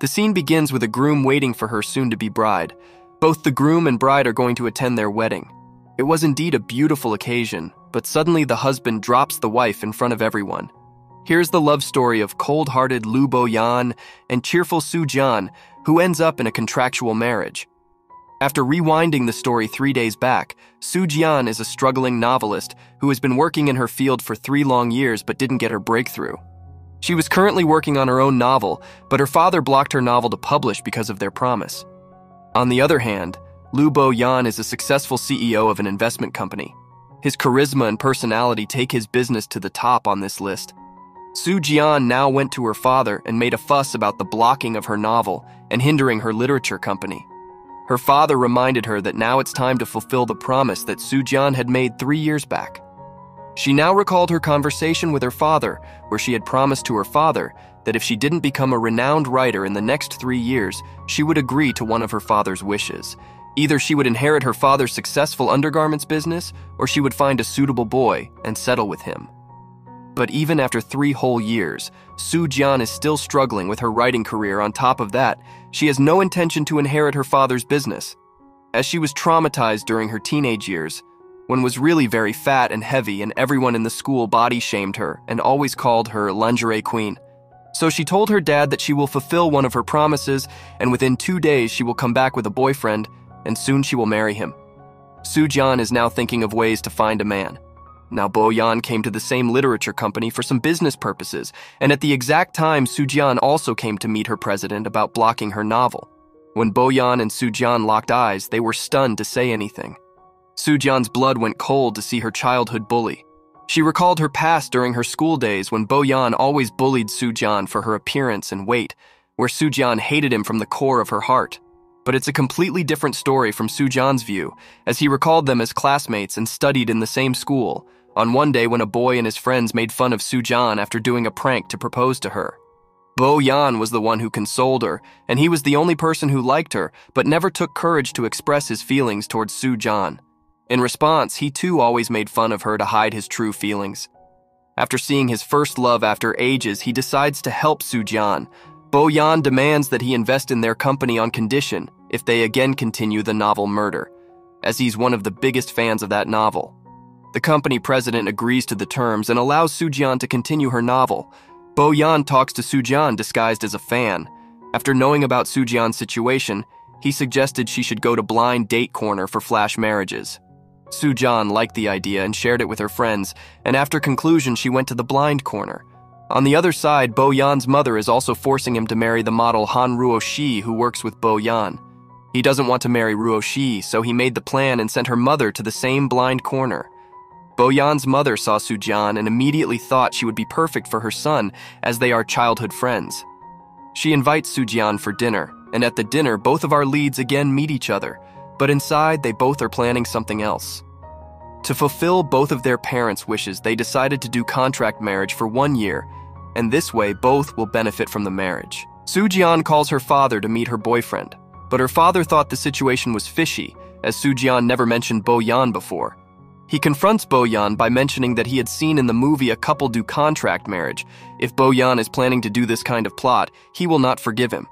The scene begins with a groom waiting for her soon-to-be bride. Both the groom and bride are going to attend their wedding. It was indeed a beautiful occasion, but suddenly the husband drops the wife in front of everyone. Here's the love story of cold-hearted Lu Boyan and cheerful Soo-Jian, who ends up in a contractual marriage. After rewinding the story 3 days back, Soo-Jian is a struggling novelist who has been working in her field for 3 long years but didn't get her breakthrough. She was currently working on her own novel, but her father blocked her novel to publish because of their promise. On the other hand, Lu Boyan is a successful CEO of an investment company. His charisma and personality take his business to the top on this list. Soo-Jian now went to her father and made a fuss about the blocking of her novel and hindering her literature company. Her father reminded her that now it's time to fulfill the promise that Soo-Jian had made 3 years back. She now recalled her conversation with her father, where she had promised to her father that if she didn't become a renowned writer in the next 3 years, she would agree to one of her father's wishes. Either she would inherit her father's successful undergarments business, or she would find a suitable boy and settle with him. But even after 3 whole years, Soo-Jian is still struggling with her writing career. On top of that, she has no intention to inherit her father's business. As she was traumatized during her teenage years, when was really very fat and heavy and everyone in the school body-shamed her and always called her lingerie queen. So she told her dad that she will fulfill one of her promises and within 2 days she will come back with a boyfriend and soon she will marry him. Soo-Jian is now thinking of ways to find a man. Now Boyan came to the same literature company for some business purposes, and at the exact time Soo-Jian also came to meet her president about blocking her novel. When Boyan and Soo-Jian locked eyes, they were stunned to say anything. Soo-Jian's blood went cold to see her childhood bully. She recalled her past during her school days when Boyan always bullied Soo-Jian for her appearance and weight, where Soo-Jian hated him from the core of her heart. But it's a completely different story from Soo-Jian's view, as he recalled them as classmates and studied in the same school, on one day when a boy and his friends made fun of Soo-Jian after doing a prank to propose to her. Boyan was the one who consoled her, and he was the only person who liked her, but never took courage to express his feelings towards Soo-Jian. In response, he too always made fun of her to hide his true feelings. After seeing his first love after ages, he decides to help Soo-Jian. Boyan demands that he invest in their company on condition if they again continue the novel Murder, as he's one of the biggest fans of that novel. The company president agrees to the terms and allows Soo-Jian to continue her novel. Boyan talks to Soo-Jian disguised as a fan. After knowing about Soo-Jian's situation, he suggested she should go to Blind Date Corner for flash marriages. Soo-Jian liked the idea and shared it with her friends, and after conclusion she went to the blind corner. On the other side, Boyan's mother is also forcing him to marry the model Han Ruoshi, who works with Boyan. He doesn't want to marry Ruoshi, so he made the plan and sent her mother to the same blind corner. Boyan's mother saw Soo-Jian and immediately thought she would be perfect for her son, as they are childhood friends. She invites Soo-Jian for dinner, and at the dinner both of our leads again meet each other, but inside they both are planning something else. To fulfill both of their parents' wishes, they decided to do contract marriage for 1 year, and this way both will benefit from the marriage. Soo-Jian calls her father to meet her boyfriend, but her father thought the situation was fishy, as Soo-Jian never mentioned Boyan before. He confronts Boyan by mentioning that he had seen in the movie a couple do contract marriage. If Boyan is planning to do this kind of plot, he will not forgive him.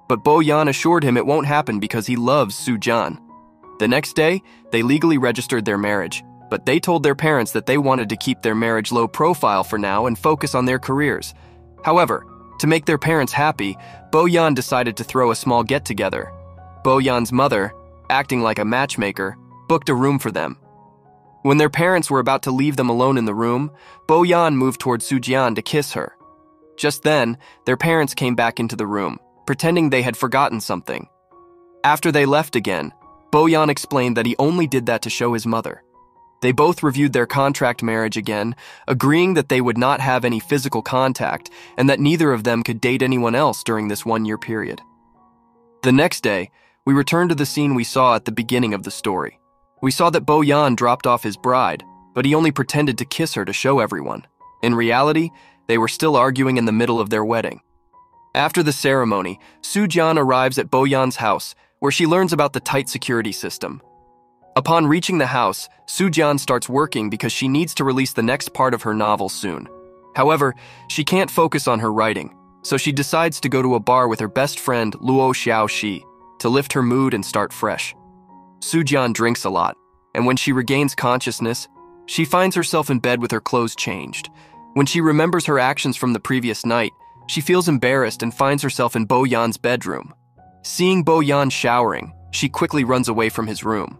But Boyan assured him it won't happen because he loves Soo-Jian. The next day, they legally registered their marriage, but they told their parents that they wanted to keep their marriage low profile for now and focus on their careers. However, to make their parents happy, Boyan decided to throw a small get-together. Boyan's mother, acting like a matchmaker, booked a room for them. When their parents were about to leave them alone in the room, Boyan moved toward Soo-Jian to kiss her. Just then, their parents came back into the room, pretending they had forgotten something. After they left again, Boyan explained that he only did that to show his mother. They both reviewed their contract marriage again, agreeing that they would not have any physical contact and that neither of them could date anyone else during this 1-year period. The next day, we returned to the scene we saw at the beginning of the story. We saw that Boyan dropped off his bride, but he only pretended to kiss her to show everyone. In reality, they were still arguing in the middle of their wedding. After the ceremony, Soo-Jian arrives at Boyan's house, where she learns about the tight security system. Upon reaching the house, Soo-Jian starts working because she needs to release the next part of her novel soon. However, she can't focus on her writing, so she decides to go to a bar with her best friend Luo Xiaoxi to lift her mood and start fresh. Sujian drinks a lot, and when she regains consciousness, she finds herself in bed with her clothes changed. When she remembers her actions from the previous night, she feels embarrassed and finds herself in Bo Yan's bedroom. Seeing Bo Yan showering, she quickly runs away from his room.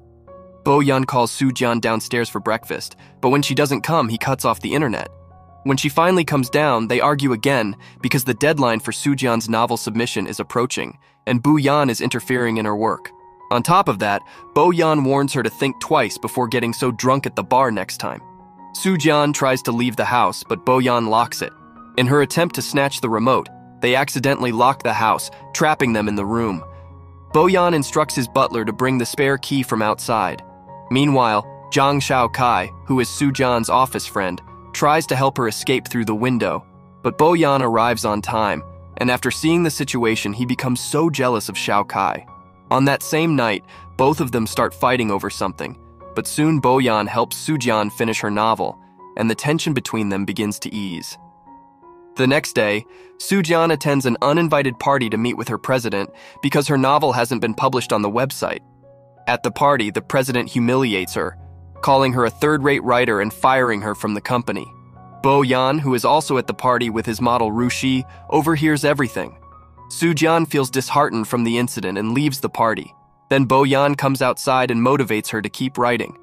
Bo Yan calls Sujian downstairs for breakfast, but when she doesn't come, he cuts off the internet. When she finally comes down, they argue again because the deadline for Sujian's novel submission is approaching, and Bo Yan is interfering in her work. On top of that, Bo Yan warns her to think twice before getting so drunk at the bar next time. Sujian tries to leave the house, but Bo Yan locks it. In her attempt to snatch the remote, they accidentally lock the house, trapping them in the room. Bo Yan instructs his butler to bring the spare key from outside. Meanwhile, Zhang Xiaokai, who is Sujian's office friend, tries to help her escape through the window, but Bo Yan arrives on time, and after seeing the situation, he becomes so jealous of Xiaokai. On that same night, both of them start fighting over something, but soon Bo Yan helps Sujian finish her novel, and the tension between them begins to ease. The next day, Sujian attends an uninvited party to meet with her president because her novel hasn't been published on the website. At the party, the president humiliates her, calling her a third-rate writer and firing her from the company. Bo Yan, who is also at the party with his model Rushi, overhears everything. Sujian feels disheartened from the incident and leaves the party. Then Bo Yan comes outside and motivates her to keep writing.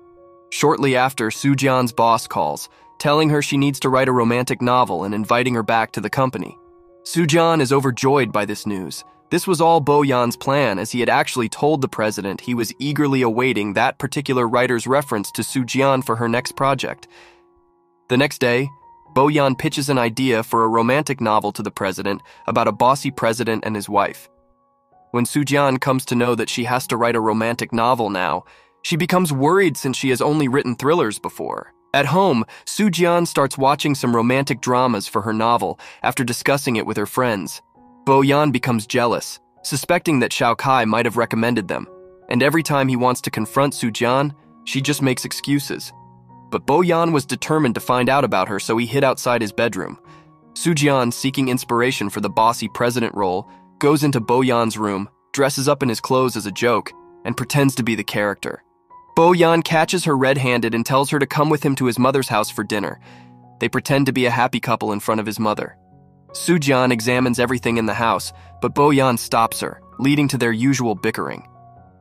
Shortly after, Sujian's boss calls, telling her she needs to write a romantic novel and inviting her back to the company. Sujian is overjoyed by this news. This was all Bo Yan's plan, as he had actually told the president he was eagerly awaiting that particular writer's reference to Sujian for her next project. The next day, Bo Yan pitches an idea for a romantic novel to the president about a bossy president and his wife. When Sujian comes to know that she has to write a romantic novel now, she becomes worried since she has only written thrillers before. At home, Sujian starts watching some romantic dramas for her novel after discussing it with her friends. Bo Yan becomes jealous, suspecting that Xiaokai might have recommended them, and every time he wants to confront Sujian, she just makes excuses. But Bo Yan was determined to find out about her, so he hid outside his bedroom. Sujian, seeking inspiration for the bossy president role, goes into Bo Yan's room, dresses up in his clothes as a joke, and pretends to be the character. Bo Yan catches her red-handed and tells her to come with him to his mother's house for dinner. They pretend to be a happy couple in front of his mother. Sujian examines everything in the house, but Bo Yan stops her, leading to their usual bickering.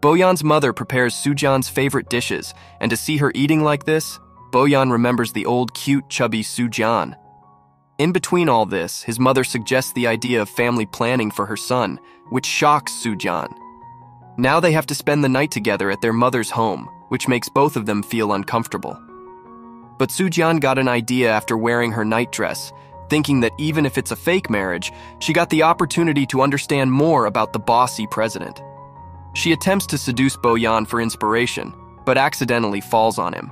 Bo Yan's mother prepares Sujian's favorite dishes, and to see her eating like this, Bo Yan remembers the old cute, chubby Sujian. In between all this, his mother suggests the idea of family planning for her son, which shocks Sujian. Now they have to spend the night together at their mother's home, which makes both of them feel uncomfortable. But Sujian got an idea after wearing her nightdress, thinking that even if it's a fake marriage, she got the opportunity to understand more about the bossy president. She attempts to seduce Bo Yan for inspiration, but accidentally falls on him.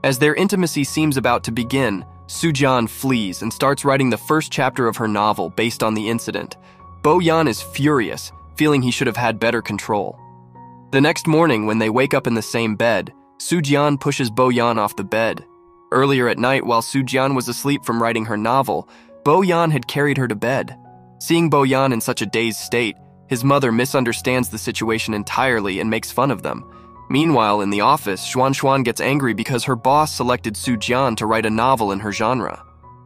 As their intimacy seems about to begin, Sujian flees and starts writing the first chapter of her novel based on the incident. Bo Yan is furious, feeling he should have had better control. The next morning, when they wake up in the same bed, Sujian pushes Bo Yan off the bed. Earlier at night, while Sujian was asleep from writing her novel, Bo Yan had carried her to bed. Seeing Bo Yan in such a dazed state, his mother misunderstands the situation entirely and makes fun of them. Meanwhile, in the office, Xuan gets angry because her boss selected Sujian to write a novel in her genre.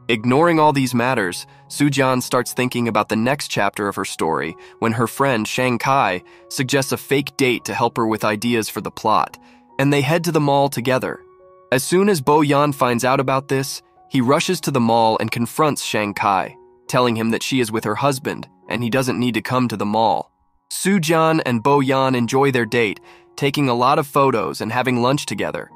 Ignoring all these matters, Sujian starts thinking about the next chapter of her story when her friend Shang Kai suggests a fake date to help her with ideas for the plot, and they head to the mall together. As soon as Bo Yan finds out about this, he rushes to the mall and confronts Shang Kai, telling him that she is with her husband and he doesn't need to come to the mall. Sujian and Bo Yan enjoy their date, taking a lot of photos and having lunch together.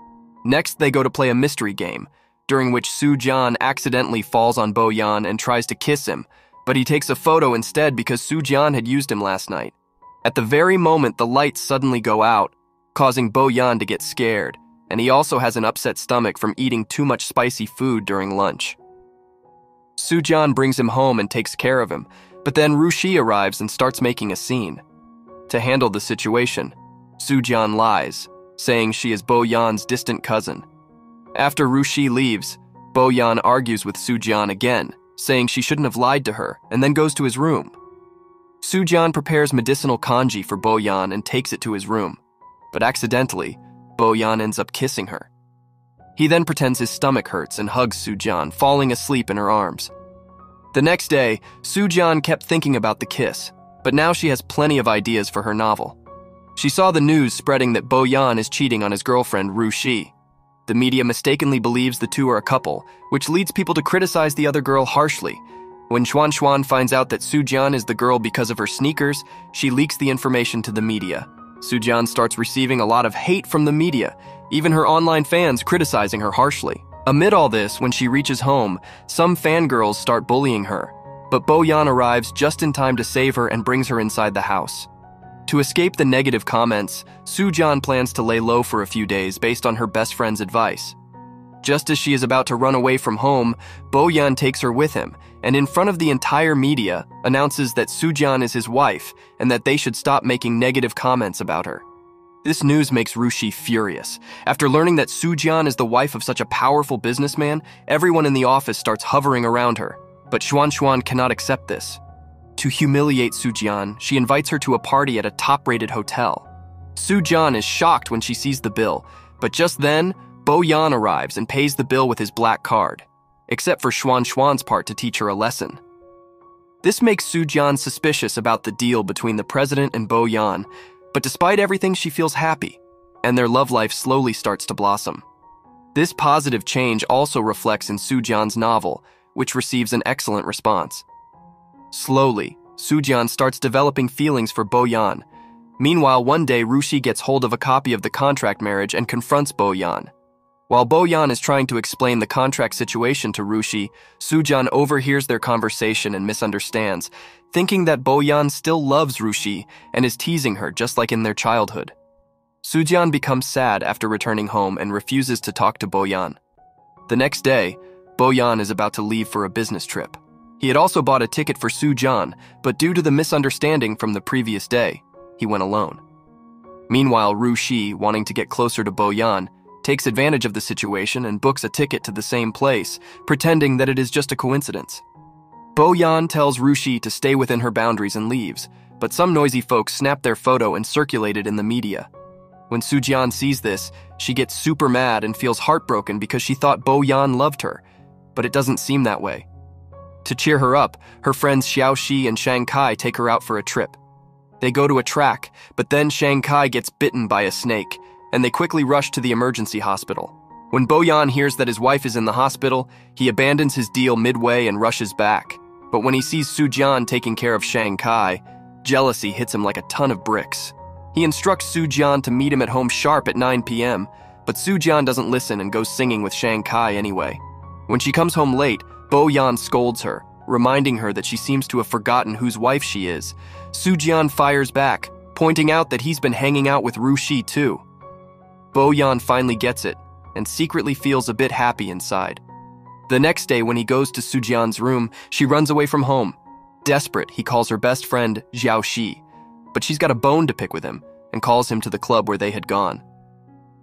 Next, they go to play a mystery game, during which Sujian accidentally falls on Bo Yan and tries to kiss him, but he takes a photo instead because Sujian had used him last night. At the very moment, the lights suddenly go out, causing Bo Yan to get scared, and he also has an upset stomach from eating too much spicy food during lunch. Sujian brings him home and takes care of him, but then Rushi arrives and starts making a scene. To handle the situation, Sujian lies, saying she is Bo Yan's distant cousin. After Rushi leaves, Bo Yan argues with Sujian again, saying she shouldn't have lied to her, and then goes to his room. Soo-Jeon prepares medicinal kanji for Bo-yeon and takes it to his room, but accidentally, Bo-yeon ends up kissing her. He then pretends his stomach hurts and hugs Soo-Jeon, falling asleep in her arms. The next day, Soo-Jeon kept thinking about the kiss, but now she has plenty of ideas for her novel. She saw the news spreading that Bo-yeon is cheating on his girlfriend, Ru-shi. The media mistakenly believes the two are a couple, which leads people to criticize the other girl harshly. When Xuan finds out that Soo-Jeon is the girl because of her sneakers, she leaks the information to the media. Soo-Jeon starts receiving a lot of hate from the media, even her online fans criticizing her harshly. Amid all this, when she reaches home, some fangirls start bullying her, but Bo-yeon arrives just in time to save her and brings her inside the house. To escape the negative comments, Soo-Jeon plans to lay low for a few days based on her best friend's advice. Just as she is about to run away from home, Bo-yeon takes her with him, and in front of the entire media, announces that Soo-Jeon is his wife and that they should stop making negative comments about her. This news makes Ru-shi furious. After learning that Soo-Jeon is the wife of such a powerful businessman, everyone in the office starts hovering around her, but Xuan cannot accept this. To humiliate Soo-Jeon, she invites her to a party at a top-rated hotel. Soo-Jeon is shocked when she sees the bill, but just then, Bo-yeon arrives and pays the bill with his black card, except for Xuan's part to teach her a lesson. This makes Soo-Jeon suspicious about the deal between the president and Bo-yeon, but despite everything, she feels happy, and their love life slowly starts to blossom. This positive change also reflects in Soo-Jeon's novel, which receives an excellent response. Slowly, Soo-Jeon starts developing feelings for Bo-yeon. Meanwhile, one day, Ru-shi gets hold of a copy of the contract marriage and confronts Bo-yeon. While Bo-yeon is trying to explain the contract situation to Ru-shi, Soo-Jeon overhears their conversation and misunderstands, thinking that Bo-yeon still loves Ru-shi and is teasing her just like in their childhood. Soo-Jeon becomes sad after returning home and refuses to talk to Bo-yeon. The next day, Bo-yeon is about to leave for a business trip. He had also bought a ticket for Soo-Jeon, but due to the misunderstanding from the previous day, he went alone. Meanwhile, Ru-shi, wanting to get closer to Bo-yeon, takes advantage of the situation and books a ticket to the same place, pretending that it is just a coincidence. Bo-yeon tells Ru-shi to stay within her boundaries and leaves, but some noisy folks snap their photo and circulate it in the media. When Soo-Jeon sees this, she gets super mad and feels heartbroken because she thought Bo-yeon loved her, but it doesn't seem that way. To cheer her up, her friends Xiaoxi and Shang Kai take her out for a trip. They go to a track, but then Shang Kai gets bitten by a snake, and they quickly rush to the emergency hospital. When Bo-yeon hears that his wife is in the hospital, he abandons his deal midway and rushes back. But when he sees Soo-Jeon taking care of Shang Kai, jealousy hits him like a ton of bricks. He instructs Soo-Jeon to meet him at home sharp at 9 p.m., but Soo-Jeon doesn't listen and goes singing with Shang Kai anyway. When she comes home late, Bo-yeon scolds her, reminding her that she seems to have forgotten whose wife she is. Soo-Jeon fires back, pointing out that he's been hanging out with Ru-shi too. Bo-yeon finally gets it, and secretly feels a bit happy inside. The next day, when he goes to Soo-Jeon's room, she runs away from home. Desperate, he calls her best friend, Xiaoxi, but she's got a bone to pick with him, and calls him to the club where they had gone.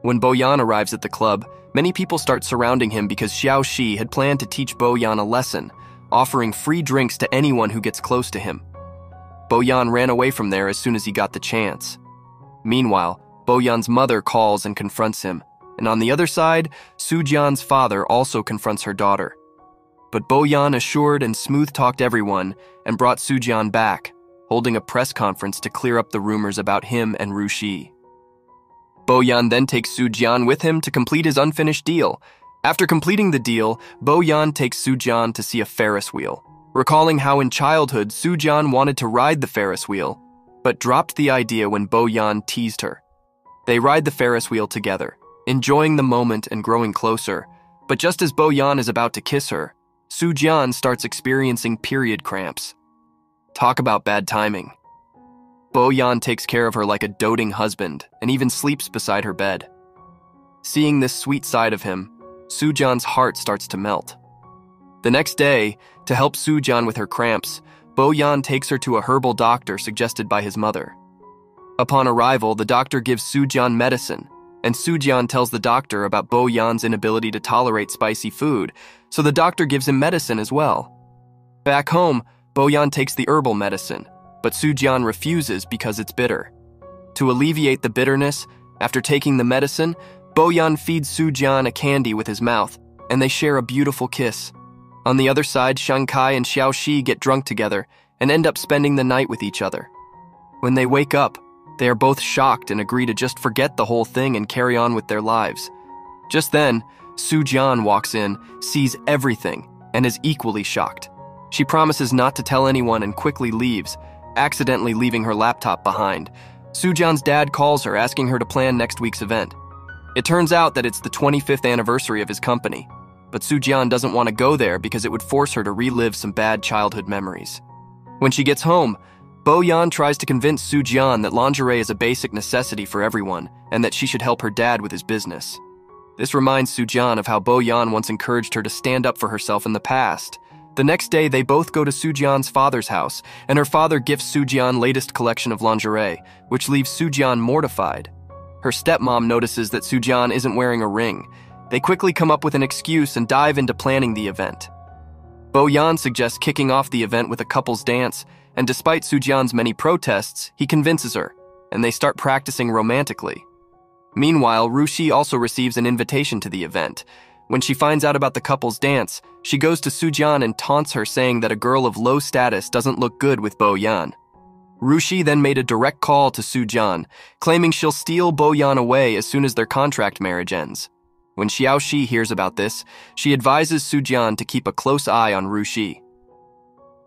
When Bo-yeon arrives at the club, many people start surrounding him because Xiaoxi had planned to teach Bo-yeon a lesson, offering free drinks to anyone who gets close to him. Bo-yeon ran away from there as soon as he got the chance. Meanwhile, Bo-yeon's mother calls and confronts him, and on the other side, Soo-Jeon's father also confronts her daughter. But Bo-yeon assured and smooth-talked everyone and brought Soo-Jeon back, holding a press conference to clear up the rumors about him and Ru-shi. Bo-yeon then takes Soo-Jeon with him to complete his unfinished deal. After completing the deal, Bo-yeon takes Soo-Jeon to see a Ferris wheel, recalling how in childhood Soo-Jeon wanted to ride the Ferris wheel, but dropped the idea when Bo-yeon teased her. They ride the Ferris wheel together, enjoying the moment and growing closer, but just as Bo-yeon is about to kiss her, Soo-Jeon starts experiencing period cramps. Talk about bad timing. Bo-yeon takes care of her like a doting husband and even sleeps beside her bed. Seeing this sweet side of him, Soo-Jeon's heart starts to melt. The next day, to help Soo-Jeon with her cramps, Bo-yeon takes her to a herbal doctor suggested by his mother. Upon arrival, the doctor gives Soo-Jeon medicine, and Soo-Jeon tells the doctor about Bo-yeon's inability to tolerate spicy food, so the doctor gives him medicine as well. Back home, Boyan takes the herbal medicine, but Sujian refuses because it's bitter. To alleviate the bitterness, after taking the medicine, Boyan feeds Sujian a candy with his mouth, and they share a beautiful kiss. On the other side, Shankai and Xiaoxi get drunk together and end up spending the night with each other. When they wake up, they are both shocked and agree to just forget the whole thing and carry on with their lives. Just then, Sujian walks in, sees everything, and is equally shocked. She promises not to tell anyone and quickly leaves, accidentally leaving her laptop behind. Sujian's dad calls her, asking her to plan next week's event. It turns out that it's the 25th anniversary of his company, but Sujian doesn't want to go there because it would force her to relive some bad childhood memories. When she gets home, Boyan tries to convince Sujian that lingerie is a basic necessity for everyone and that she should help her dad with his business. This reminds Sujian of how Boyan once encouraged her to stand up for herself in the past. The next day, they both go to Sujian's father's house, and her father gifts Sujian latest collection of lingerie, which leaves Sujian mortified. Her stepmom notices that Sujian isn't wearing a ring. They quickly come up with an excuse and dive into planning the event. Boyan suggests kicking off the event with a couple's dance, and despite Sujian's many protests, he convinces her, and they start practicing romantically. Meanwhile, Rushi also receives an invitation to the event. When she finds out about the couple's dance, she goes to Sujian and taunts her, saying that a girl of low status doesn't look good with Boyan. Rushi then made a direct call to Sujian, claiming she'll steal Boyan away as soon as their contract marriage ends. When Xiaoxi hears about this, she advises Sujian to keep a close eye on Rushi.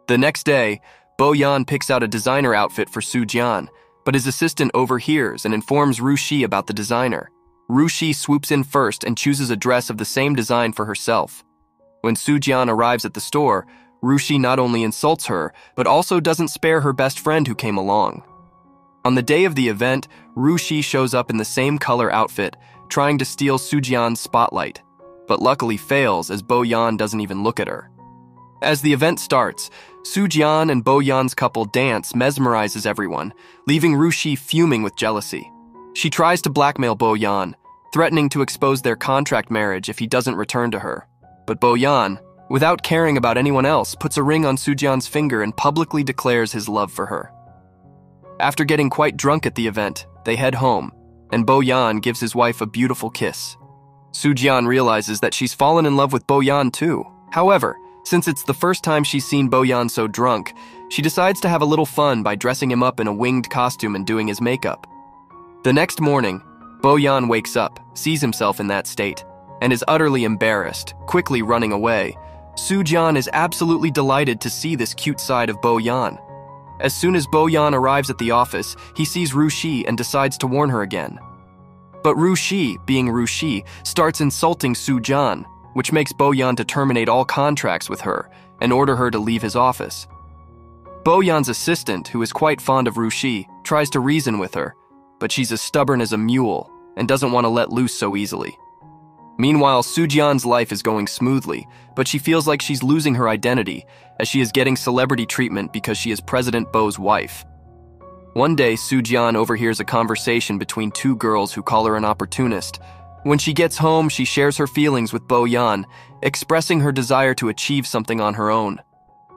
The next day, Boyan picks out a designer outfit for Sujian, but his assistant overhears and informs Rushi about the designer. Rushi swoops in first and chooses a dress of the same design for herself. When Sujian arrives at the store, Rushi not only insults her, but also doesn't spare her best friend who came along. On the day of the event, Rushi shows up in the same color outfit, trying to steal Sujian's spotlight, but luckily fails as Boyan doesn't even look at her. As the event starts, Sujian and Boyan's couple dance mesmerizes everyone, leaving Rushi fuming with jealousy. She tries to blackmail Boyan, threatening to expose their contract marriage if he doesn't return to her. But Boyan, without caring about anyone else, puts a ring on Sujian's finger and publicly declares his love for her. After getting quite drunk at the event, they head home, and Boyan gives his wife a beautiful kiss. Sujian realizes that she's fallen in love with Boyan too. However, since it's the first time she's seen Boyan so drunk, she decides to have a little fun by dressing him up in a winged costume and doing his makeup. The next morning, Boyan wakes up, sees himself in that state, and is utterly embarrassed, quickly running away. Sujian is absolutely delighted to see this cute side of Boyan. As soon as Boyan arrives at the office, he sees Rushi and decides to warn her again. But Rushi, being Rushi, starts insulting Sujian, which makes Boyan to terminate all contracts with her and order her to leave his office. Boyan's assistant, who is quite fond of Rushi, tries to reason with her, but she's as stubborn as a mule and doesn't want to let loose so easily. Meanwhile, Sujian's life is going smoothly, but she feels like she's losing her identity as she is getting celebrity treatment because she is President Bo's wife. One day, Sujian overhears a conversation between two girls who call her an opportunist. When she gets home, she shares her feelings with Boyan, expressing her desire to achieve something on her own.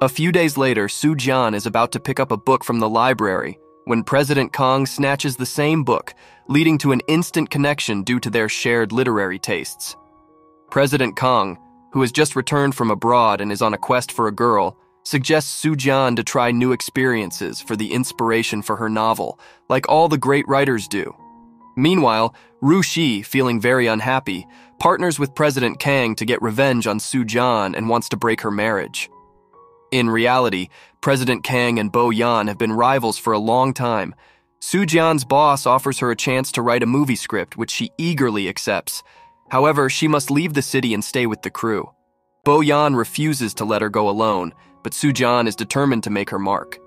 A few days later, Sujian is about to pick up a book from the library when President Kong snatches the same book, leading to an instant connection due to their shared literary tastes. President Kong, who has just returned from abroad and is on a quest for a girl, suggests Sujian to try new experiences for the inspiration for her novel, like all the great writers do. Meanwhile, Rushi, feeling very unhappy, partners with President Kang to get revenge on Sujian and wants to break her marriage. In reality, President Kang and Boyan have been rivals for a long time. Sujian's boss offers her a chance to write a movie script, which she eagerly accepts. However, she must leave the city and stay with the crew. Boyan refuses to let her go alone, but Sujian is determined to make her mark.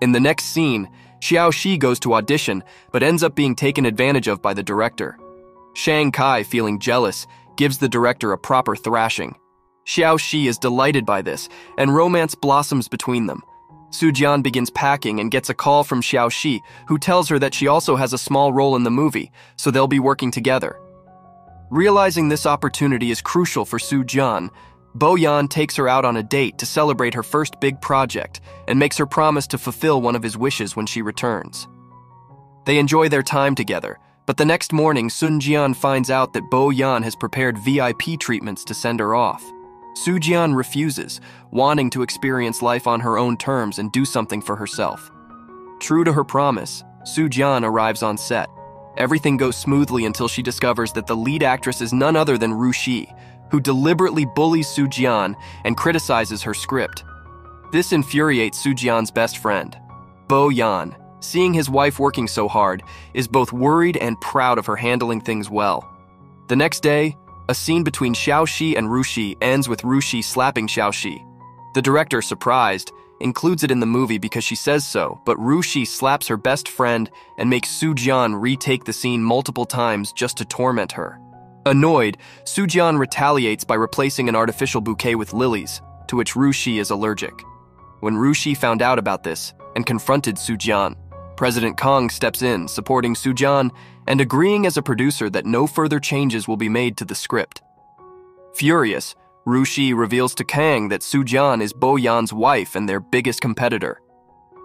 In the next scene, Xiaoxi goes to audition, but ends up being taken advantage of by the director. Shankai, feeling jealous, gives the director a proper thrashing. Xiaoxi is delighted by this, and romance blossoms between them. Sujian begins packing and gets a call from Xiaoxi, who tells her that she also has a small role in the movie, so they'll be working together. Realizing this opportunity is crucial for Sujian, Bo-yeon takes her out on a date to celebrate her first big project and makes her promise to fulfill one of his wishes when she returns. They enjoy their time together, but the next morning, Sun-jian finds out that Bo-yeon has prepared VIP treatments to send her off. Soo-jian refuses, wanting to experience life on her own terms and do something for herself. True to her promise, Soo-jian arrives on set. Everything goes smoothly until she discovers that the lead actress is none other than Ru-shi, who deliberately bullies Soo-jian and criticizes her script. This infuriates Soo-jian's best friend. Bo-yeon, seeing his wife working so hard, is both worried and proud of her handling things well. The next day, a scene between Xiao-shi and Ru-shi ends with Ru-shi slapping Xiao-shi. The director, surprised, includes it in the movie because she says so, but Ru-shi slaps her best friend and makes Soo-jian retake the scene multiple times just to torment her. Annoyed, Soo-jian retaliates by replacing an artificial bouquet with lilies, to which Ru-shi is allergic. When Ru-shi found out about this and confronted Soo-jian, President Kang steps in, supporting Soo-jian and agreeing as a producer that no further changes will be made to the script. Furious, Ru-shi reveals to Kang that Soo-jian is Bo-yeon's wife and their biggest competitor.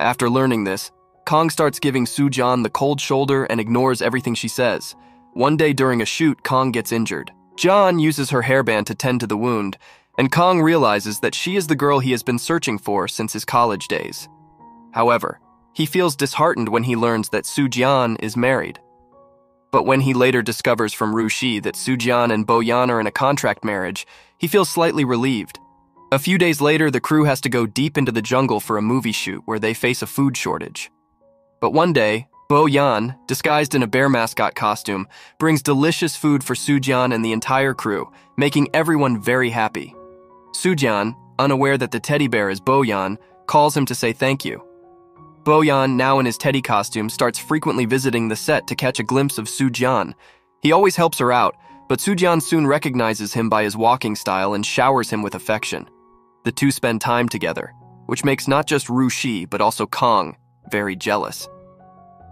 After learning this, Kang starts giving Soo-jian the cold shoulder and ignores everything she says. One day during a shoot, Kang gets injured. Jeon uses her hairband to tend to the wound, and Kang realizes that she is the girl he has been searching for since his college days. However, he feels disheartened when he learns that Soo-jian is married. But when he later discovers from Ru-shi that Soo-jian and Bo-yeon are in a contract marriage, he feels slightly relieved. A few days later, the crew has to go deep into the jungle for a movie shoot where they face a food shortage. But one day, Bo-yeon, disguised in a bear mascot costume, brings delicious food for Soo-jian and the entire crew, making everyone very happy. Soo-jian, unaware that the teddy bear is Bo-yeon, calls him to say thank you. Bo-yeon, now in his teddy costume, starts frequently visiting the set to catch a glimpse of Soo-jian. He always helps her out, but Soo-jian soon recognizes him by his walking style and showers him with affection. The two spend time together, which makes not just Ru-shi but also Kang very jealous.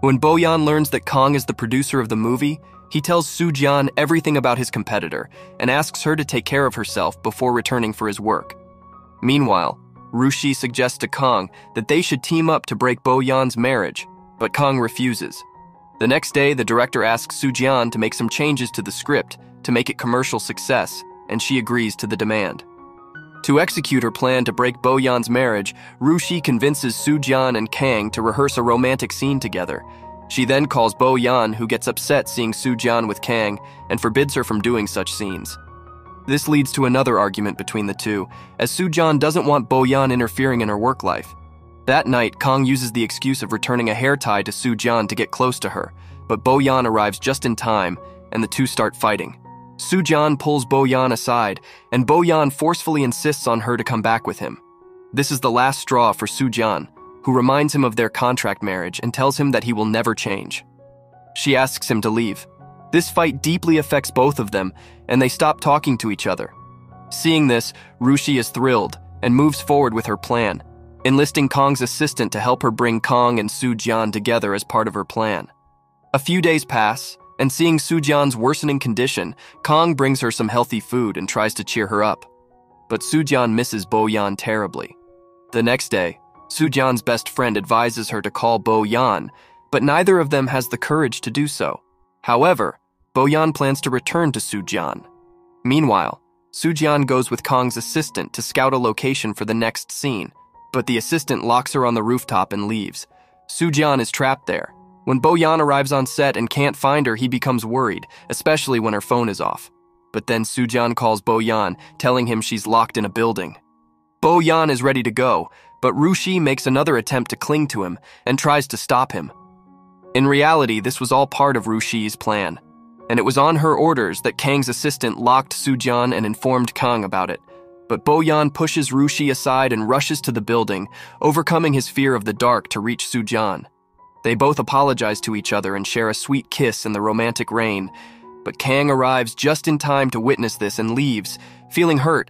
When Bo-yeon learns that Kang is the producer of the movie, he tells Soo-jian everything about his competitor and asks her to take care of herself before returning for his work. Meanwhile, Ru-shi suggests to Kang that they should team up to break Bo-yeon's marriage, but Kang refuses. The next day, the director asks Soo-jian to make some changes to the script to make it commercial success, and she agrees to the demand. To execute her plan to break Bo-yeon's marriage, Ru-shi convinces Soo-jian and Kang to rehearse a romantic scene together. She then calls Bo-yeon, who gets upset seeing Soo-jian with Kang, and forbids her from doing such scenes. This leads to another argument between the two, as Soo-jian doesn't want Bo-yeon interfering in her work life. That night, Kang uses the excuse of returning a hair tie to Soo-jian to get close to her, but Bo-yeon arrives just in time, and the two start fighting. Soo-jian pulls Bo-yeon aside, and Bo-yeon forcefully insists on her to come back with him. This is the last straw for Soo-jian, who reminds him of their contract marriage and tells him that he will never change. She asks him to leave. This fight deeply affects both of them, and they stop talking to each other. Seeing this, Ru-shi is thrilled and moves forward with her plan, enlisting Kang's assistant to help her bring Kang and Soo-jian together as part of her plan. A few days pass, and seeing Soo-jian's worsening condition, Kang brings her some healthy food and tries to cheer her up. But Soo-jian misses Bo-yeon terribly. The next day, Soo-jian's best friend advises her to call Bo-yeon, but neither of them has the courage to do so. However, Bo-yeon plans to return to Soo-jian. Meanwhile, Soo-jian goes with Kang's assistant to scout a location for the next scene, but the assistant locks her on the rooftop and leaves. Soo-jian is trapped there. When Bo-yeon arrives on set and can't find her, he becomes worried, especially when her phone is off. But then Soo-jian calls Bo-yeon, telling him she's locked in a building. Bo-yeon is ready to go, but Ru-shi makes another attempt to cling to him and tries to stop him. In reality, this was all part of Ru-shi's plan, and it was on her orders that Kang's assistant locked Soo-jian and informed Kang about it. But Bo-yeon pushes Ru-shi aside and rushes to the building, overcoming his fear of the dark to reach Soo-jian. They both apologize to each other and share a sweet kiss in the romantic rain, but Kang arrives just in time to witness this and leaves, feeling hurt.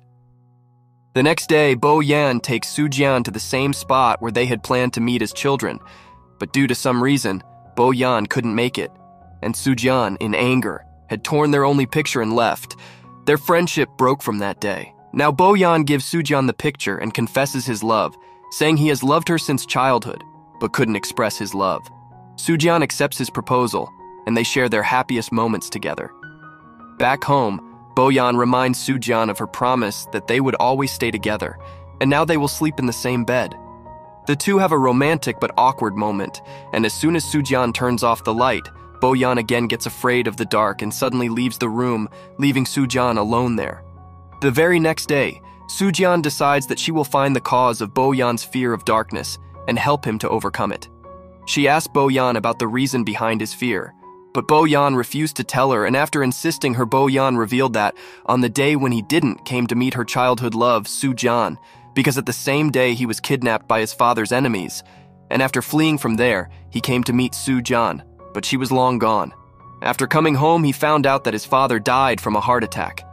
The next day, Bo-yeon takes Soo-jian to the same spot where they had planned to meet as children, but due to some reason, Bo-yeon couldn't make it, and Soo-jian, in anger, had torn their only picture and left. Their friendship broke from that day, Now Boyan gives Sujan the picture and confesses his love, saying he has loved her since childhood, but couldn't express his love. Sujan accepts his proposal, and they share their happiest moments together. Back home, Boyan reminds Sujan of her promise that they would always stay together, and now they will sleep in the same bed. The two have a romantic but awkward moment, and as soon as Sujan turns off the light, Boyan again gets afraid of the dark and suddenly leaves the room, leaving Sujan alone there. The very next day, Sujan decides that she will find the cause of Boyan's fear of darkness and help him to overcome it. She asks Boyan about the reason behind his fear, but Boyan refused to tell her, and after insisting her, Boyan revealed that, on the day when he didn't, came to meet her childhood love, Sujan, because at the same day he was kidnapped by his father's enemies, and after fleeing from there, he came to meet Sujan, but she was long gone. After coming home, he found out that his father died from a heart attack.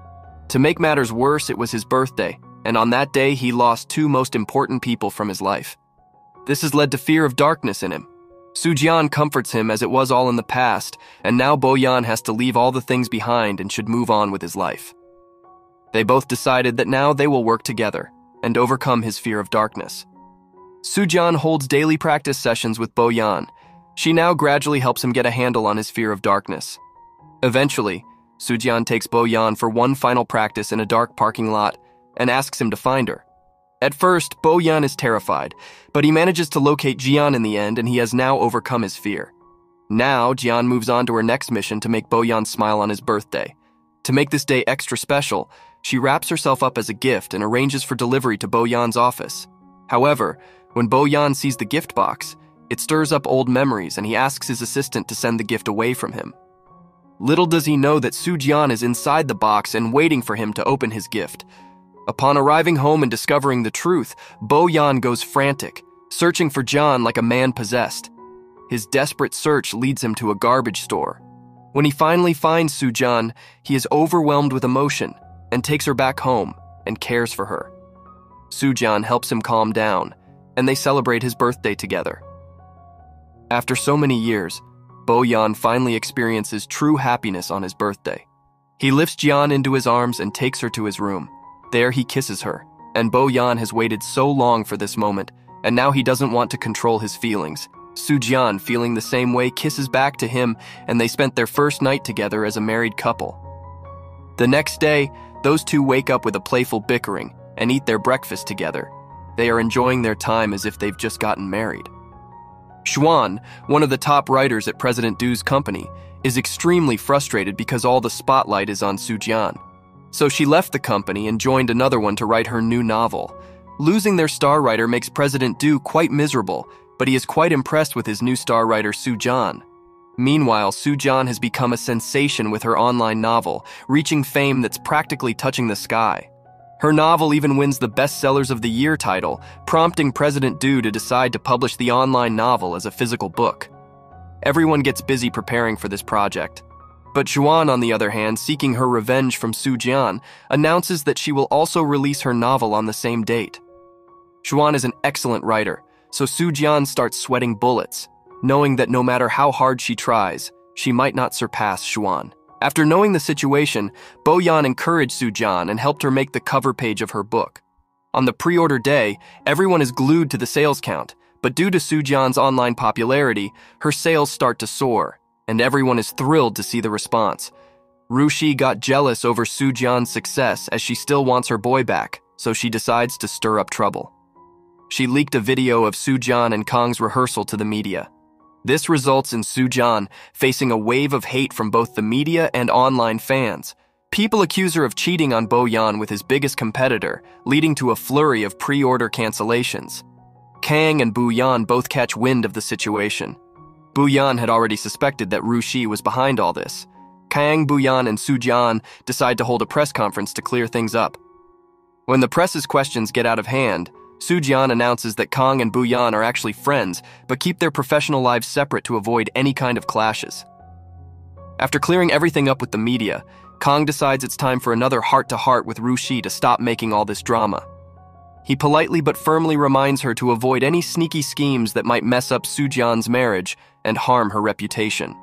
To make matters worse, it was his birthday, and on that day he lost two most important people from his life. This has led to fear of darkness in him. Sujan comforts him as it was all in the past, and now Boyan has to leave all the things behind and should move on with his life. They both decided that now they will work together and overcome his fear of darkness. Sujan holds daily practice sessions with Boyan. She now gradually helps him get a handle on his fear of darkness. Eventually, Sujan takes Boyan for one final practice in a dark parking lot and asks him to find her. At first, Boyan is terrified, but he manages to locate Jian in the end, and he has now overcome his fear. Now, Jian moves on to her next mission to make Boyan smile on his birthday. To make this day extra special, she wraps herself up as a gift and arranges for delivery to Boyan's office. However, when Boyan sees the gift box, it stirs up old memories, and he asks his assistant to send the gift away from him. Little does he know that Sujan is inside the box and waiting for him to open his gift. Upon arriving home and discovering the truth, Boyan goes frantic, searching for Jian like a man possessed. His desperate search leads him to a garbage store. When he finally finds Sujan, he is overwhelmed with emotion and takes her back home and cares for her. Sujan helps him calm down, and they celebrate his birthday together. After so many years, Boyan finally experiences true happiness on his birthday. He lifts Jian into his arms and takes her to his room. There he kisses her, and Boyan has waited so long for this moment, and now he doesn't want to control his feelings. Sujan, feeling the same way, kisses back to him, and they spent their first night together as a married couple. The next day, those two wake up with a playful bickering and eat their breakfast together. They are enjoying their time as if they've just gotten married. Xuan, one of the top writers at President Du's company, is extremely frustrated because all the spotlight is on Sujan. So she left the company and joined another one to write her new novel. Losing their star writer makes President Du quite miserable, but he is quite impressed with his new star writer Sujan. Meanwhile, Sujan has become a sensation with her online novel, reaching fame that's practically touching the sky. Her novel even wins the Bestsellers of the Year title, prompting President Du to decide to publish the online novel as a physical book. Everyone gets busy preparing for this project. But Xuan, on the other hand, seeking her revenge from Sujan, announces that she will also release her novel on the same date. Xuan is an excellent writer, so Sujan starts sweating bullets, knowing that no matter how hard she tries, she might not surpass Xuan. After knowing the situation, Boyan encouraged Sujan and helped her make the cover page of her book. On the pre-order day, everyone is glued to the sales count, but due to Sujan's online popularity, her sales start to soar, and everyone is thrilled to see the response. Rushi got jealous over Sujan's success as she still wants her boy back, so she decides to stir up trouble. She leaked a video of Sujan and Kang's rehearsal to the media. This results in Sujan facing a wave of hate from both the media and online fans. People accuse her of cheating on Boyan with his biggest competitor, leading to a flurry of pre-order cancellations. Kang and Boyan both catch wind of the situation. Boyan had already suspected that Rushi was behind all this. Kang, Boyan, and Sujan decide to hold a press conference to clear things up. When the press's questions get out of hand, Sujan announces that Kang and Boyan are actually friends, but keep their professional lives separate to avoid any kind of clashes. After clearing everything up with the media, Kang decides it's time for another heart-to-heart with Rushi to stop making all this drama. He politely but firmly reminds her to avoid any sneaky schemes that might mess up Sujan's marriage and harm her reputation.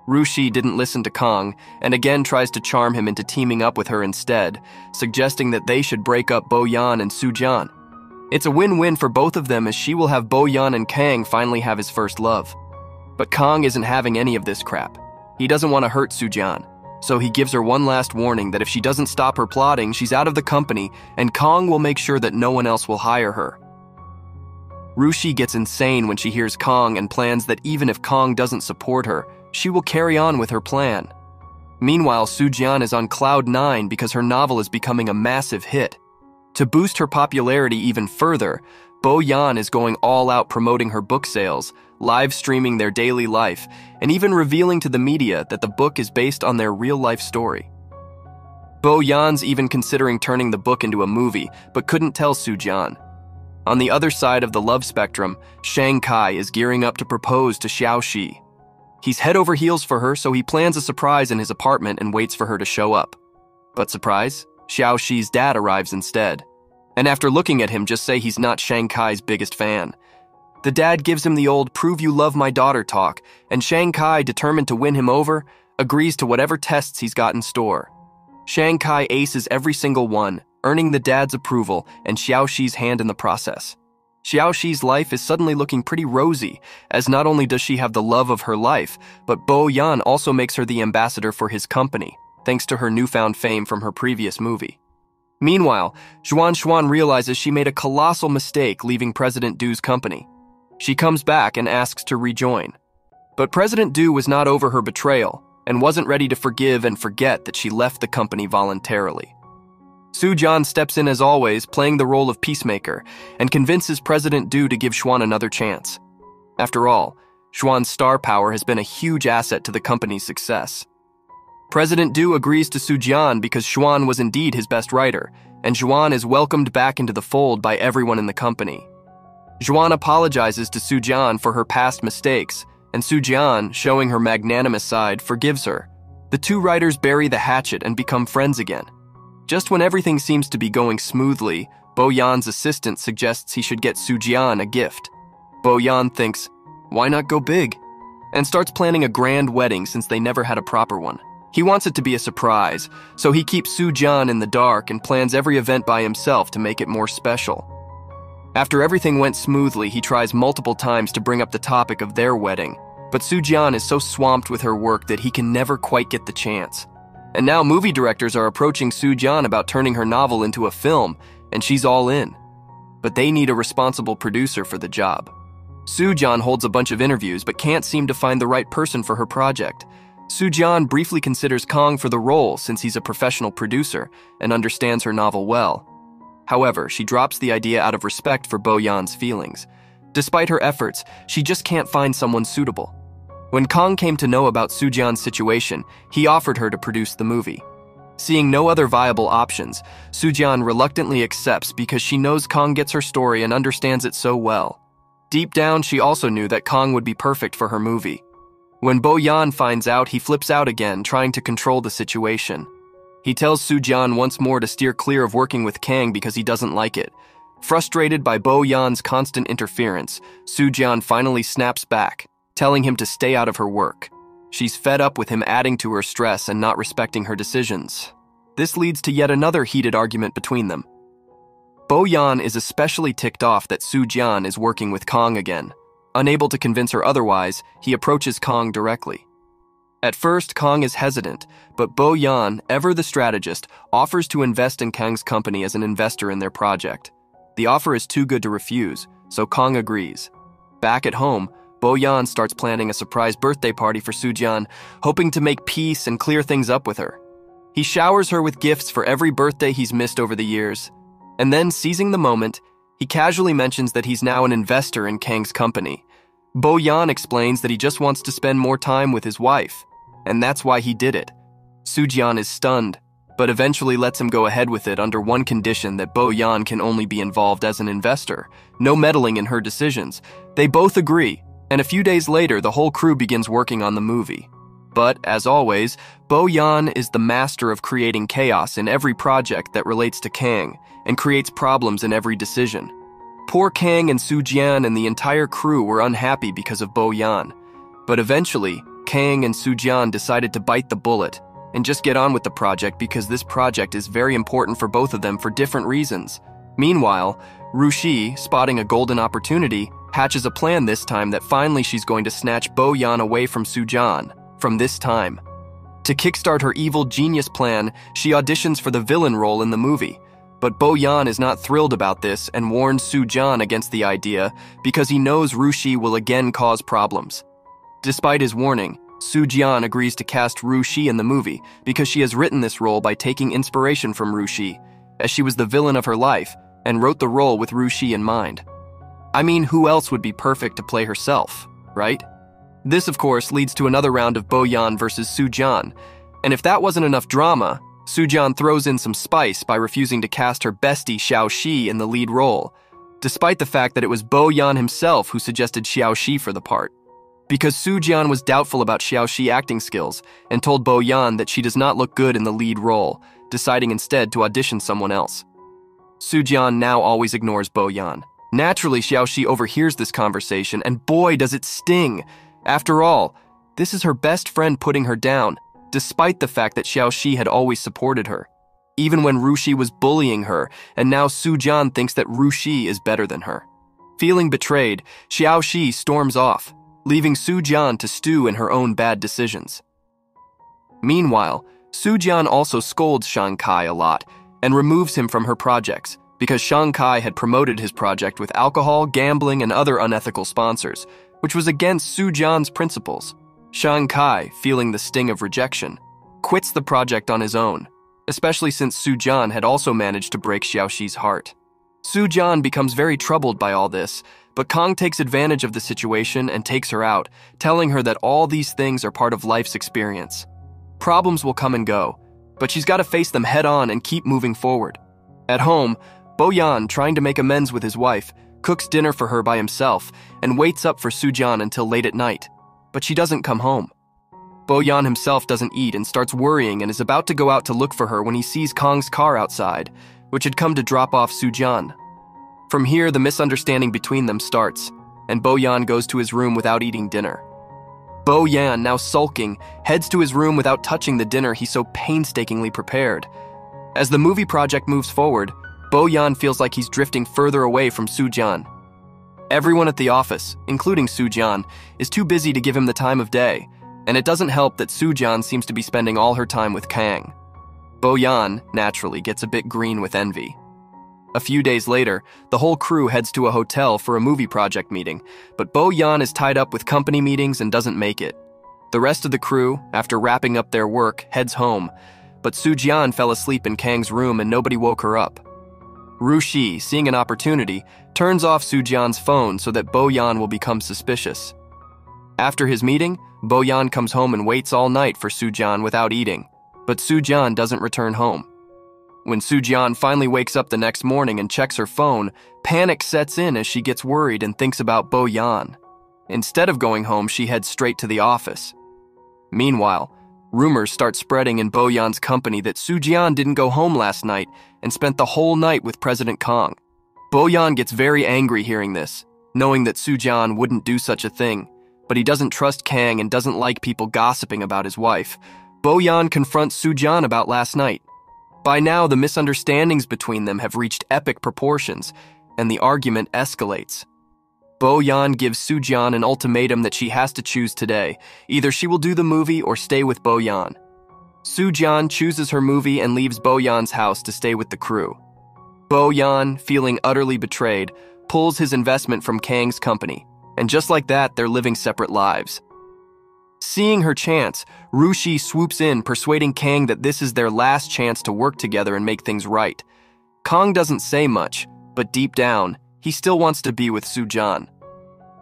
Rushi didn't listen to Kang and again tries to charm him into teaming up with her instead, suggesting that they should break up Bo-yeon and Soo-jian. It's a win-win for both of them as she will have Bo-yeon and Kang finally have his first love. But Kang isn't having any of this crap. He doesn't want to hurt Soo-jian, so he gives her one last warning that if she doesn't stop her plotting, she's out of the company and Kang will make sure that no one else will hire her. Rushi gets insane when she hears Kang and plans that even if Kang doesn't support her, she will carry on with her plan. Meanwhile, Soo-jian is on cloud 9 because her novel is becoming a massive hit. To boost her popularity even further, Bo-yeon is going all out promoting her book sales, live streaming their daily life, and even revealing to the media that the book is based on their real-life story. Bo-yeon's even considering turning the book into a movie, but couldn't tell Soo-jian. On the other side of the love spectrum, Shang Kai is gearing up to propose to Xiaoxi. He's head over heels for her, so he plans a surprise in his apartment and waits for her to show up. But surprise, Xiaoxi's dad arrives instead. And after looking at him, just say he's not Shang Kai's biggest fan. The dad gives him the old "prove you love my daughter" talk, and Shang Kai, determined to win him over, agrees to whatever tests he's got in store. Shang Kai aces every single one, earning the dad's approval and Xiaoxi's hand in the process. Xiaoxi's life is suddenly looking pretty rosy, as not only does she have the love of her life, but Bo-yeon also makes her the ambassador for his company, thanks to her newfound fame from her previous movie. Meanwhile, Xuan Xuan realizes she made a colossal mistake leaving President Du's company. She comes back and asks to rejoin. But President Du was not over her betrayal and wasn't ready to forgive and forget that she left the company voluntarily. Soo-jian steps in as always, playing the role of peacemaker, and convinces President Du to give Xuan another chance. After all, Xuan's star power has been a huge asset to the company's success. President Du agrees to Soo-jian because Xuan was indeed his best writer, and Xuan is welcomed back into the fold by everyone in the company. Xuan apologizes to Soo-jian for her past mistakes, and Soo-jian, showing her magnanimous side, forgives her. The two writers bury the hatchet and become friends again. Just when everything seems to be going smoothly, Bo-yeon's assistant suggests he should get Soo-jian a gift. Bo-yeon thinks, why not go big? And starts planning a grand wedding since they never had a proper one. He wants it to be a surprise, so he keeps Soo-jian in the dark and plans every event by himself to make it more special. After everything went smoothly, he tries multiple times to bring up the topic of their wedding, but Soo-jian is so swamped with her work that he can never quite get the chance. And now movie directors are approaching Soo-jian about turning her novel into a film, and she's all in. But they need a responsible producer for the job. Soo-jian holds a bunch of interviews but can't seem to find the right person for her project. Soo-jian briefly considers Kang for the role since he's a professional producer and understands her novel well. However, she drops the idea out of respect for Bo-yeon's feelings. Despite her efforts, she just can't find someone suitable. When Kang came to know about Soo-jian's situation, he offered her to produce the movie. Seeing no other viable options, Soo-jian reluctantly accepts because she knows Kang gets her story and understands it so well. Deep down, she also knew that Kang would be perfect for her movie. When Bo-yeon finds out, he flips out again, trying to control the situation. He tells Soo-jian once more to steer clear of working with Kang because he doesn't like it. Frustrated by Bo-yeon's constant interference, Soo-jian finally snaps back, telling him to stay out of her work. She's fed up with him adding to her stress and not respecting her decisions. This leads to yet another heated argument between them. Bo-yeon is especially ticked off that Soo-jian is working with Kang again. Unable to convince her otherwise, he approaches Kang directly. At first, Kang is hesitant, but Bo-yeon, ever the strategist, offers to invest in Kang's company as an investor in their project. The offer is too good to refuse, so Kang agrees. Back at home, Bo-yeon starts planning a surprise birthday party for Soo-jian, hoping to make peace and clear things up with her. He showers her with gifts for every birthday he's missed over the years. And then, seizing the moment, he casually mentions that he's now an investor in Kang's company. Bo-yeon explains that he just wants to spend more time with his wife, and that's why he did it. Soo-jian is stunned, but eventually lets him go ahead with it under one condition, that Bo-yeon can only be involved as an investor, no meddling in her decisions. They both agree, and a few days later, the whole crew begins working on the movie. But, as always, Bo-yeon is the master of creating chaos in every project that relates to Kang, and creates problems in every decision. Poor Kang and Soo-jian and the entire crew were unhappy because of Bo-yeon. But eventually, Kang and Sujian decided to bite the bullet and just get on with the project because this project is very important for both of them for different reasons. Meanwhile, Rushi, spotting a golden opportunity, hatches a plan this time that finally she's going to snatch Bo-Yan away from Sujian from this time. To kickstart her evil genius plan, she auditions for the villain role in the movie. But Bo-Yan is not thrilled about this and warns Sujian against the idea because he knows Rushi will again cause problems. Despite his warning, Sujian agrees to cast Rushi in the movie because she has written this role by taking inspiration from Rushi, as she was the villain of her life and wrote the role with Rushi in mind. I mean, who else would be perfect to play herself, right? This, of course, leads to another round of Bo-Yan versus Sujian, and if that wasn't enough drama, Sujian throws in some spice by refusing to cast her bestie Xiaoxi in the lead role, despite the fact that it was Bo-Yan himself who suggested Xiaoxi for the part. Because Sujian was doubtful about Xiaoxi's acting skills and told Bo-Yan that she does not look good in the lead role, deciding instead to audition someone else. Sujian now always ignores Bo-Yan. Naturally, Xiaoxi overhears this conversation, and boy, does it sting! After all, this is her best friend putting her down, despite the fact that Xiaoxi had always supported her, even when Rushi was bullying her, and now Sujian thinks that Rushi is better than her. Feeling betrayed, Xiaoxi storms off, leaving Sujian to stew in her own bad decisions. Meanwhile, Sujian also scolds Shang Kai a lot and removes him from her projects because Shang Kai had promoted his project with alcohol, gambling, and other unethical sponsors, which was against Sujian's principles. Shang Kai, feeling the sting of rejection, quits the project on his own, especially since Sujian had also managed to break Xiaoxi's heart. Sujian becomes very troubled by all this, but Kang takes advantage of the situation and takes her out, telling her that all these things are part of life's experience. Problems will come and go, but she's got to face them head-on and keep moving forward. At home, Bo-Yan, trying to make amends with his wife, cooks dinner for her by himself and waits up for Sujian until late at night, but she doesn't come home. Bo-Yan himself doesn't eat and starts worrying and is about to go out to look for her when he sees Kang's car outside, which had come to drop off Sujian. From here, the misunderstanding between them starts, and Bo-Yan goes to his room without eating dinner. Bo-Yan, now sulking, heads to his room without touching the dinner he so painstakingly prepared. As the movie project moves forward, Bo-Yan feels like he's drifting further away from Sujian. Everyone at the office, including Sujian, is too busy to give him the time of day, and it doesn't help that Sujian seems to be spending all her time with Kang. Bo-Yan, naturally, gets a bit green with envy. A few days later, the whole crew heads to a hotel for a movie project meeting, but Bo-Yan is tied up with company meetings and doesn't make it. The rest of the crew, after wrapping up their work, heads home, but Sujian fell asleep in Kang's room and nobody woke her up. Rushi, seeing an opportunity, turns off Sujian's phone so that Bo-Yan will become suspicious. After his meeting, Bo-Yan comes home and waits all night for Sujian without eating, but Sujian doesn't return home. When Sujian finally wakes up the next morning and checks her phone, panic sets in as she gets worried and thinks about Bo-Yan. Instead of going home, she heads straight to the office. Meanwhile, rumors start spreading in Bo-Yan's company that Sujian didn't go home last night and spent the whole night with President Kang. Bo-Yan gets very angry hearing this, knowing that Sujian wouldn't do such a thing, but he doesn't trust Kang and doesn't like people gossiping about his wife. Bo-Yan confronts Sujian about last night. By now, the misunderstandings between them have reached epic proportions, and the argument escalates. Bo-Yan gives Sujian an ultimatum that she has to choose today. Either she will do the movie or stay with Bo-Yan. Sujian chooses her movie and leaves Bo-Yan's house to stay with the crew. Bo-Yan, feeling utterly betrayed, pulls his investment from Kang's company, and just like that, they're living separate lives. Seeing her chance, Rushi swoops in, persuading Kang that this is their last chance to work together and make things right. Kang doesn't say much, but deep down, he still wants to be with Sujian.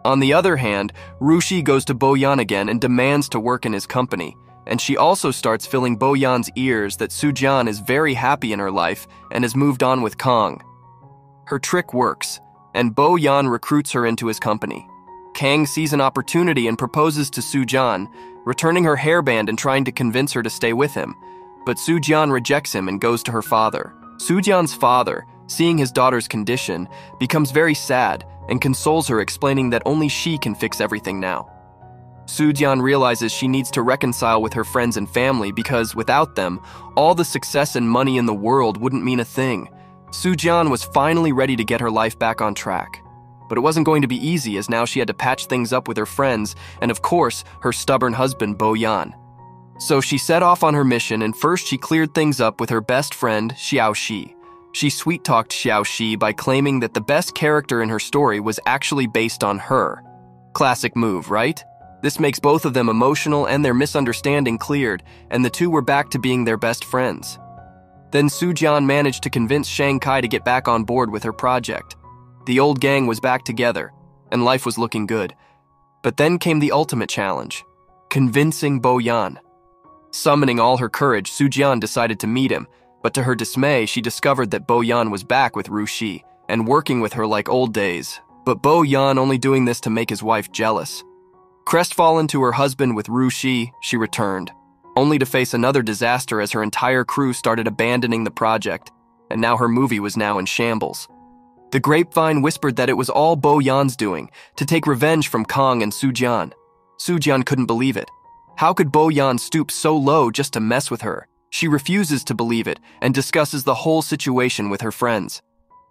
On the other hand, Rushi goes to Bo-Yan again and demands to work in his company, and she also starts filling Bo-Yan's ears that Sujian is very happy in her life and has moved on with Kang. Her trick works, and Bo-Yan recruits her into his company. Kang sees an opportunity and proposes to Sujian, returning her hairband and trying to convince her to stay with him, but Sujian rejects him and goes to her father. Sujian's father, seeing his daughter's condition, becomes very sad and consoles her, explaining that only she can fix everything now. Soo-jian realizes she needs to reconcile with her friends and family because, without them, all the success and money in the world wouldn't mean a thing. Soo-jian was finally ready to get her life back on track. But it wasn't going to be easy, as now she had to patch things up with her friends and, of course, her stubborn husband, Bo-yan. So she set off on her mission, and first she cleared things up with her best friend, Xiao-shi. She sweet-talked Xiao-shi by claiming that the best character in her story was actually based on her. Classic move, right? This makes both of them emotional and their misunderstanding cleared, and the two were back to being their best friends. Then Soo-jian managed to convince Shang Kai to get back on board with her project. The old gang was back together, and life was looking good. But then came the ultimate challenge, convincing Bo-yan. Summoning all her courage, Soo-jian decided to meet him, but to her dismay, she discovered that Bo-yan was back with Ru-shi and working with her like old days, but Bo-yan only doing this to make his wife jealous. Crestfallen to her husband with Ru-shi, she returned, only to face another disaster as her entire crew started abandoning the project, and now her movie was now in shambles. The grapevine whispered that it was all Bo-yan's doing, to take revenge from Kang and Soo-jian. Soo-jian couldn't believe it. How could Bo-yan stoop so low just to mess with her? She refuses to believe it and discusses the whole situation with her friends.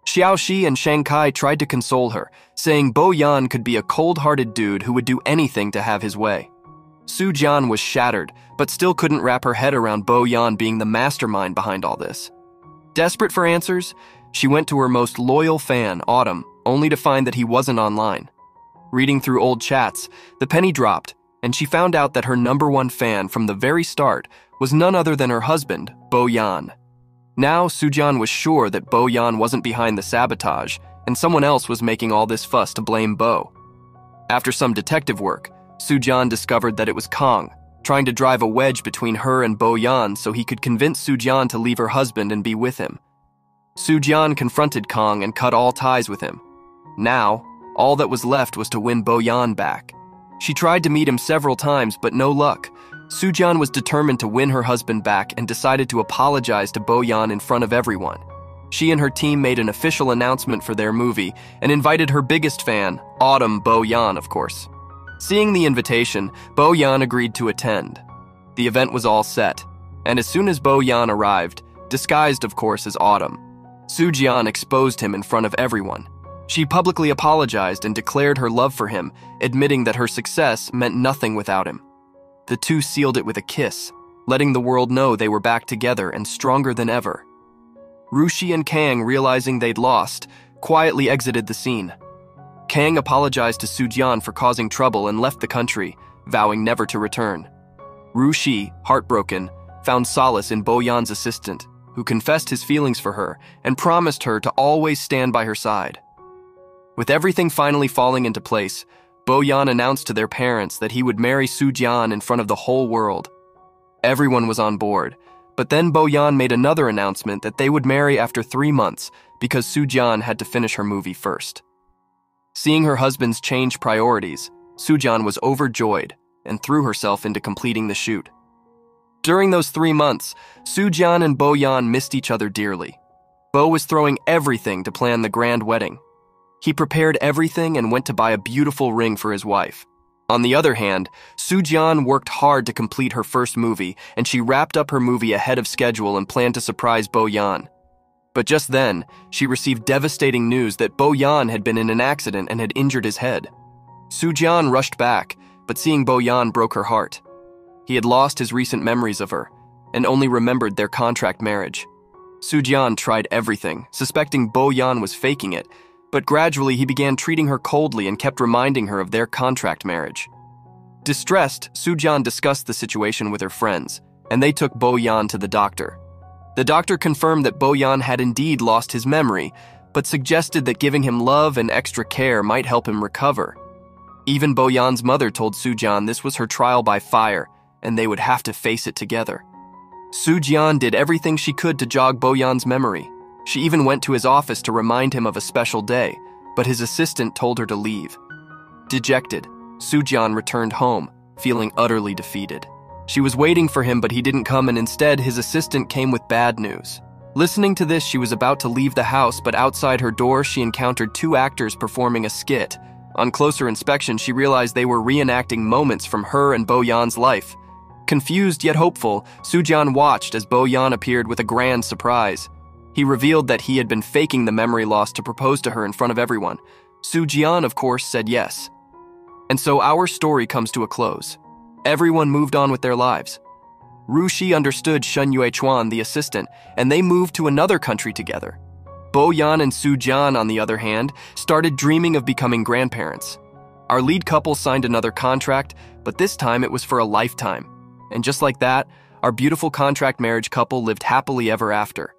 Xiao-shi and Shang Kai tried to console her, saying Bo-yan could be a cold-hearted dude who would do anything to have his way. Soo-jian was shattered, but still couldn't wrap her head around Bo-yan being the mastermind behind all this. Desperate for answers, she went to her most loyal fan, Autumn, only to find that he wasn't online. Reading through old chats, the penny dropped, and she found out that her #1 fan from the very start was none other than her husband, Bo-yan. Now, Soo-jian was sure that Bo-yan wasn't behind the sabotage, and someone else was making all this fuss to blame Bo. After some detective work, Soo-jian discovered that it was Kang, trying to drive a wedge between her and Bo-yan so he could convince Soo-jian to leave her husband and be with him. Soo-jian confronted Kang and cut all ties with him. Now, all that was left was to win Bo-yan back. She tried to meet him several times, but no luck. Soo-jian was determined to win her husband back and decided to apologize to Bo-yan in front of everyone. She and her team made an official announcement for their movie and invited her biggest fan, Autumn Bo-yan, of course. Seeing the invitation, Bo-yan agreed to attend. The event was all set, and as soon as Bo-yan arrived, disguised of course as Autumn, Soo-jian exposed him in front of everyone. She publicly apologized and declared her love for him, admitting that her success meant nothing without him. The two sealed it with a kiss, letting the world know they were back together and stronger than ever. Ru-shi and Kang, realizing they'd lost, quietly exited the scene. Kang apologized to Soo-jian for causing trouble and left the country, vowing never to return. Ru-shi, heartbroken, found solace in Bo-yan's assistant, who confessed his feelings for her and promised her to always stand by her side. With everything finally falling into place, Bo-yan announced to their parents that he would marry Soo-jian in front of the whole world. Everyone was on board, but then Bo-yan made another announcement that they would marry after 3 months because Soo-jian had to finish her movie first. Seeing her husband's changed priorities, Soo-jian was overjoyed and threw herself into completing the shoot. During those 3 months, Soo-jian and Bo-yan missed each other dearly. Bo was throwing everything to plan the grand wedding. He prepared everything and went to buy a beautiful ring for his wife. On the other hand, Soo-jian worked hard to complete her first movie, and she wrapped up her movie ahead of schedule and planned to surprise Bo-yan. But just then, she received devastating news that Bo-yan had been in an accident and had injured his head. Soo-jian rushed back, but seeing Bo-yan broke her heart. He had lost his recent memories of her, and only remembered their contract marriage. Soo-jian tried everything, suspecting Bo-yan was faking it, but gradually he began treating her coldly and kept reminding her of their contract marriage. Distressed, Soo-jian discussed the situation with her friends, and they took Bo-yan to the doctor. The doctor confirmed that Bo-yan had indeed lost his memory, but suggested that giving him love and extra care might help him recover. Even Bo-yan's mother told Soo-jian this was her trial by fire, and they would have to face it together. Soo-jian did everything she could to jog Bo-yan's memory. She even went to his office to remind him of a special day, but his assistant told her to leave. Dejected, Soo-jian returned home, feeling utterly defeated. She was waiting for him, but he didn't come, and instead his assistant came with bad news. Listening to this, she was about to leave the house, but outside her door she encountered 2 actors performing a skit. On closer inspection, she realized they were reenacting moments from her and Bo-yeon's life. Confused yet hopeful, Soo-jian watched as Bo-yeon appeared with a grand surprise. He revealed that he had been faking the memory loss to propose to her in front of everyone. Soo-jian, of course, said yes. And so our story comes to a close. Everyone moved on with their lives. Rushi understood Shun Yue-chuan, the assistant, and they moved to another country together. Bo-yeon and Soo-jian, on the other hand, started dreaming of becoming grandparents. Our lead couple signed another contract, but this time it was for a lifetime. And just like that, our beautiful contract marriage couple lived happily ever after.